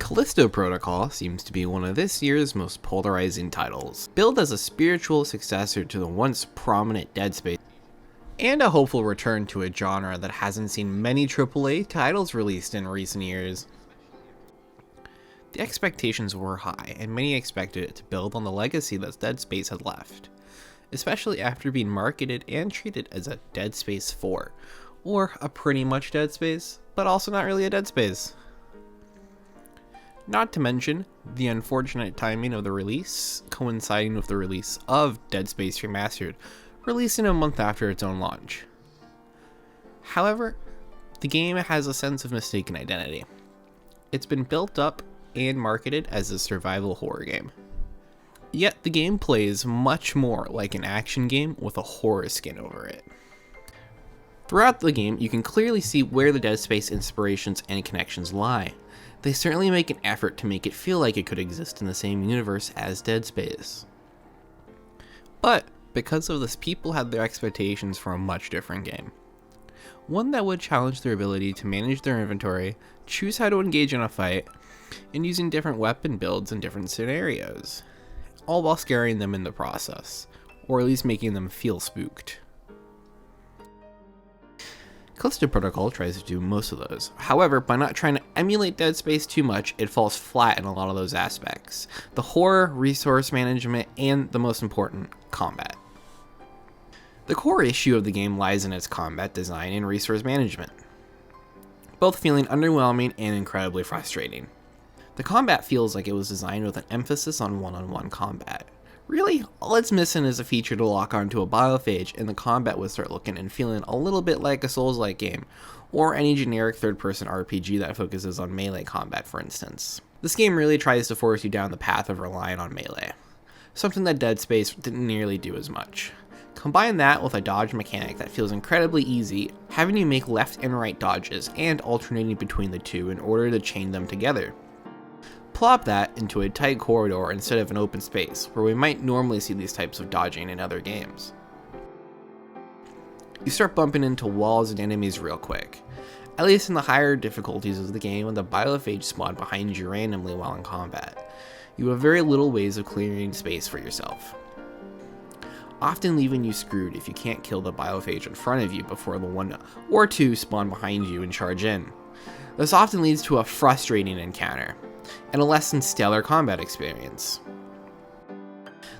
Callisto Protocol seems to be one of this year's most polarizing titles, billed as a spiritual successor to the once prominent Dead Space, and a hopeful return to a genre that hasn't seen many AAA titles released in recent years. The expectations were high, and many expected it to build on the legacy that Dead Space had left, especially after being marketed and treated as a Dead Space 4, or a pretty much Dead Space, but also not really a Dead Space. Not to mention the unfortunate timing of the release, coinciding with the release of Dead Space Remastered, releasing a month after its own launch. However, the game has a sense of mistaken identity. It's been built up and marketed as a survival horror game. Yet the game plays much more like an action game with a horror skin over it. Throughout the game, you can clearly see where the Dead Space inspirations and connections lie. They certainly make an effort to make it feel like it could exist in the same universe as Dead Space. But because of this, people had their expectations for a much different game. One that would challenge their ability to manage their inventory, choose how to engage in a fight, and using different weapon builds in different scenarios, all while scaring them in the process, or at least making them feel spooked. Callisto Protocol tries to do most of those. However, by not trying to emulate Dead Space too much, it falls flat in a lot of those aspects. The horror, resource management, and the most important, combat. The core issue of the game lies in its combat design and resource management, both feeling underwhelming and incredibly frustrating. The combat feels like it was designed with an emphasis on one-on-one combat. Really, all it's missing is a feature to lock onto a biophage and the combat would start looking and feeling a little bit like a Souls-like game, or any generic third-person RPG that focuses on melee combat, for instance. This game really tries to force you down the path of relying on melee, something that Dead Space didn't nearly do as much. Combine that with a dodge mechanic that feels incredibly easy, having you make left and right dodges and alternating between the two in order to chain them together. Plop that into a tight corridor instead of an open space, where we might normally see these types of dodging in other games. You start bumping into walls and enemies real quick, at least in the higher difficulties of the game when the biophage spawn behind you randomly while in combat. You have very little ways of clearing space for yourself, often leaving you screwed if you can't kill the biophage in front of you before the one or two spawn behind you and charge in. This often leads to a frustrating encounter, and a less than stellar combat experience.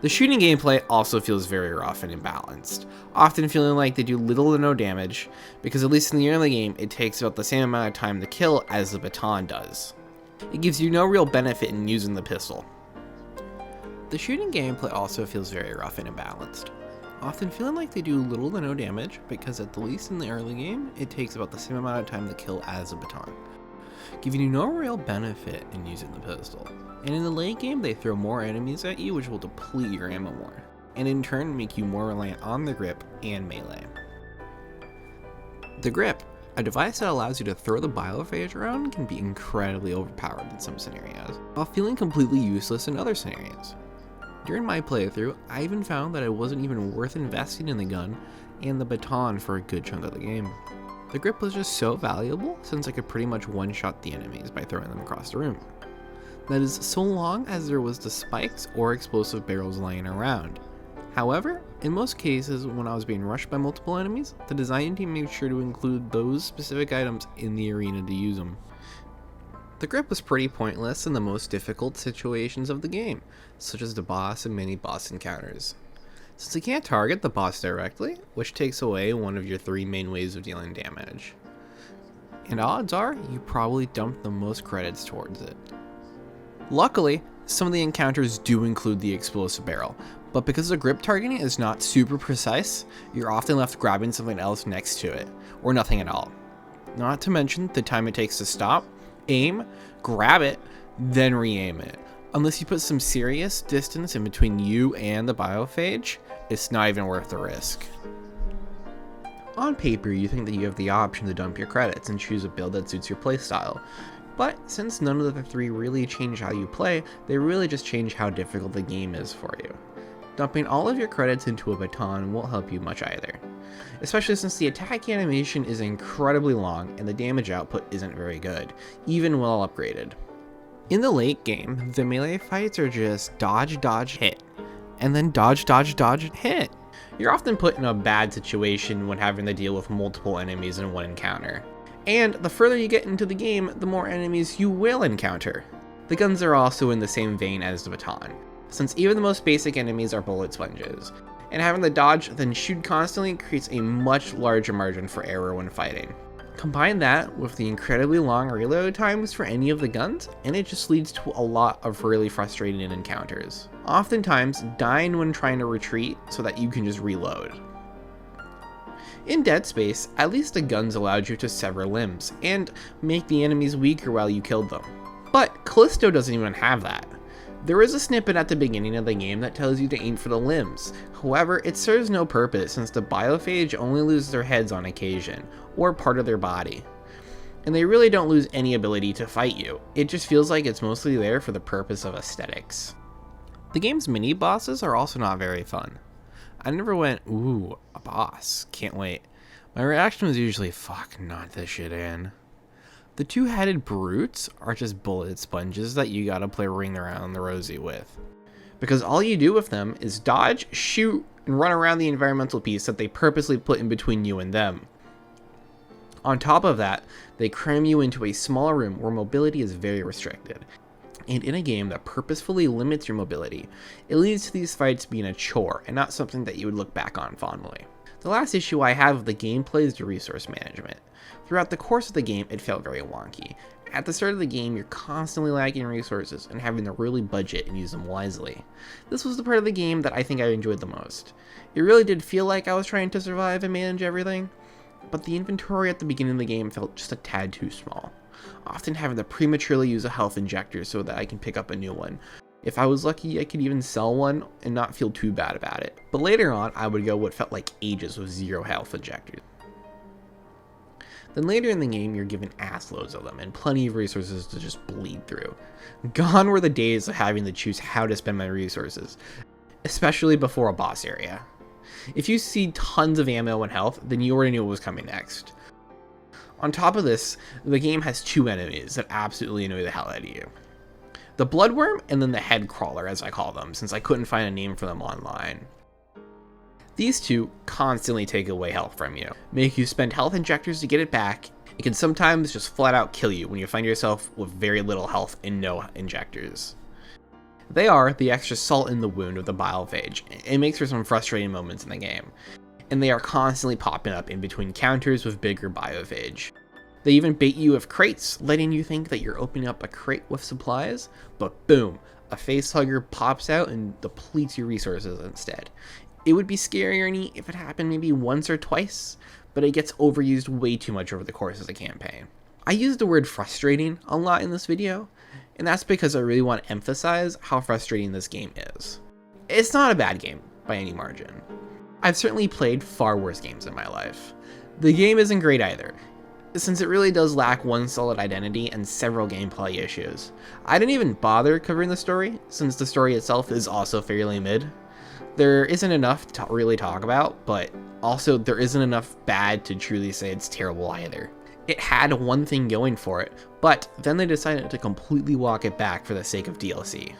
The shooting gameplay also feels very rough and imbalanced, often feeling like they do little to no damage, because at least in the early game, it takes about the same amount of time to kill as the baton does. It gives you no real benefit in using the pistol. The shooting gameplay also feels very rough and imbalanced, often feeling like they do little to no damage, because at the least in the early game, it takes about the same amount of time to kill as a baton, giving you no real benefit in using the pistol. And in the late game, they throw more enemies at you, which will deplete your ammo more, and in turn make you more reliant on the grip and melee. The grip, a device that allows you to throw the biophage around, can be incredibly overpowered in some scenarios, while feeling completely useless in other scenarios. During my playthrough, I even found that it wasn't even worth investing in the gun and the baton for a good chunk of the game. The grip was just so valuable since I could pretty much one-shot the enemies by throwing them across the room. That is, so long as there was the spikes or explosive barrels laying around. However, in most cases when I was being rushed by multiple enemies, the design team made sure to include those specific items in the arena to use them. The grip was pretty pointless in the most difficult situations of the game, such as the boss and mini-boss encounters, since you can't target the boss directly, which takes away one of your three main ways of dealing damage. And odds are, you probably dumped the most credits towards it. Luckily, some of the encounters do include the explosive barrel, but because the grip targeting is not super precise, you're often left grabbing something else next to it, or nothing at all. Not to mention the time it takes to stop, aim, grab it, then re-aim it. Unless you put some serious distance in between you and the biophage, it's not even worth the risk. On paper, you think that you have the option to dump your credits and choose a build that suits your playstyle, but since none of the three really change how you play, they really just change how difficult the game is for you. Dumping all of your credits into a baton won't help you much either, especially since the attack animation is incredibly long and the damage output isn't very good, even well upgraded. In the late game, the melee fights are just dodge, dodge, hit, and then dodge, dodge, dodge, hit. You're often put in a bad situation when having to deal with multiple enemies in one encounter. And the further you get into the game, the more enemies you will encounter. The guns are also in the same vein as the baton, since even the most basic enemies are bullet sponges, and having to dodge then shoot constantly creates a much larger margin for error when fighting. Combine that with the incredibly long reload times for any of the guns, and it just leads to a lot of really frustrating encounters. Oftentimes, dying when trying to retreat so that you can just reload. In Dead Space, at least the guns allowed you to sever limbs, and make the enemies weaker while you killed them. But Callisto doesn't even have that. There is a snippet at the beginning of the game that tells you to aim for the limbs. However, it serves no purpose since the biophage only lose their heads on occasion, or part of their body. And they really don't lose any ability to fight you. It just feels like it's mostly there for the purpose of aesthetics. The game's mini bosses are also not very fun. I never went, ooh, a boss, can't wait. My reaction was usually, fuck, not this shit in. The two-headed brutes are just bullet sponges that you gotta play ring around the rosy with. Because all you do with them is dodge, shoot, and run around the environmental piece that they purposely put in between you and them. On top of that, they cram you into a small room where mobility is very restricted. And in a game that purposefully limits your mobility, it leads to these fights being a chore and not something that you would look back on fondly. The last issue I have with the gameplay is the resource management. Throughout the course of the game, it felt very wonky. At the start of the game, you're constantly lacking resources and having to really budget and use them wisely. This was the part of the game that I think I enjoyed the most. It really did feel like I was trying to survive and manage everything, but the inventory at the beginning of the game felt just a tad too small. Often having to prematurely use a health injector so that I can pick up a new one. If I was lucky, I could even sell one and not feel too bad about it. But later on, I would go what felt like ages with 0 health injectors. Then later in the game, you're given ass loads of them and plenty of resources to just bleed through. Gone were the days of having to choose how to spend my resources, especially before a boss area. If you see tons of ammo and health, then you already knew what was coming next. On top of this, the game has 2 enemies that absolutely annoy the hell out of you. The Bloodworm and then the Head Crawler, as I call them, since I couldn't find a name for them online. These two constantly take away health from you, make you spend health injectors to get it back. It can sometimes just flat out kill you when you find yourself with very little health and no injectors. They are the extra salt in the wound of the biophage. It makes for some frustrating moments in the game, and they are constantly popping up in between counters with bigger biophage. They even bait you with crates, letting you think that you're opening up a crate with supplies, but boom, a facehugger pops out and depletes your resources instead. It would be scarier and neat if it happened maybe once or twice, but it gets overused way too much over the course of the campaign. I use the word frustrating a lot in this video, and that's because I really want to emphasize how frustrating this game is. It's not a bad game by any margin. I've certainly played far worse games in my life. The game isn't great either, since it really does lack one solid identity and several gameplay issues. I didn't even bother covering the story, since the story itself is also fairly mid. There isn't enough to really talk about, but also there isn't enough bad to truly say it's terrible either. It had one thing going for it, but then they decided to completely walk it back for the sake of DLC.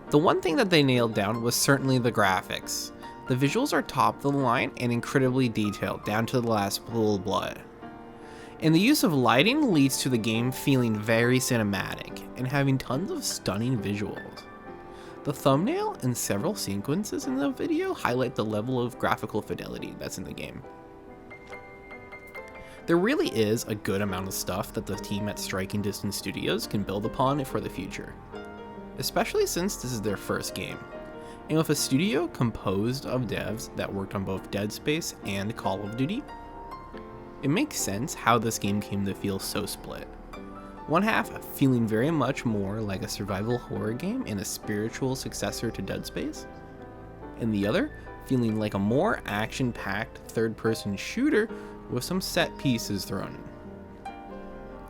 The one thing that they nailed down was certainly the graphics. The visuals are top of the line and incredibly detailed, down to the last little blood. And the use of lighting leads to the game feeling very cinematic and having tons of stunning visuals. The thumbnail and several sequences in the video highlight the level of graphical fidelity that's in the game. There really is a good amount of stuff that the team at Striking Distance Studios can build upon for the future, especially since this is their first game. And with a studio composed of devs that worked on both Dead Space and Call of Duty, it makes sense how this game came to feel so split. One half feeling very much more like a survival horror game and a spiritual successor to Dead Space, and the other feeling like a more action-packed third-person shooter with some set pieces thrown in.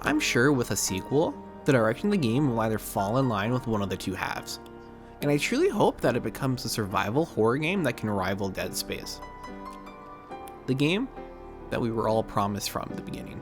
I'm sure with a sequel, the direction of the game will either fall in line with one of the two halves, and I truly hope that it becomes a survival horror game that can rival Dead Space, the game that we were all promised from the beginning.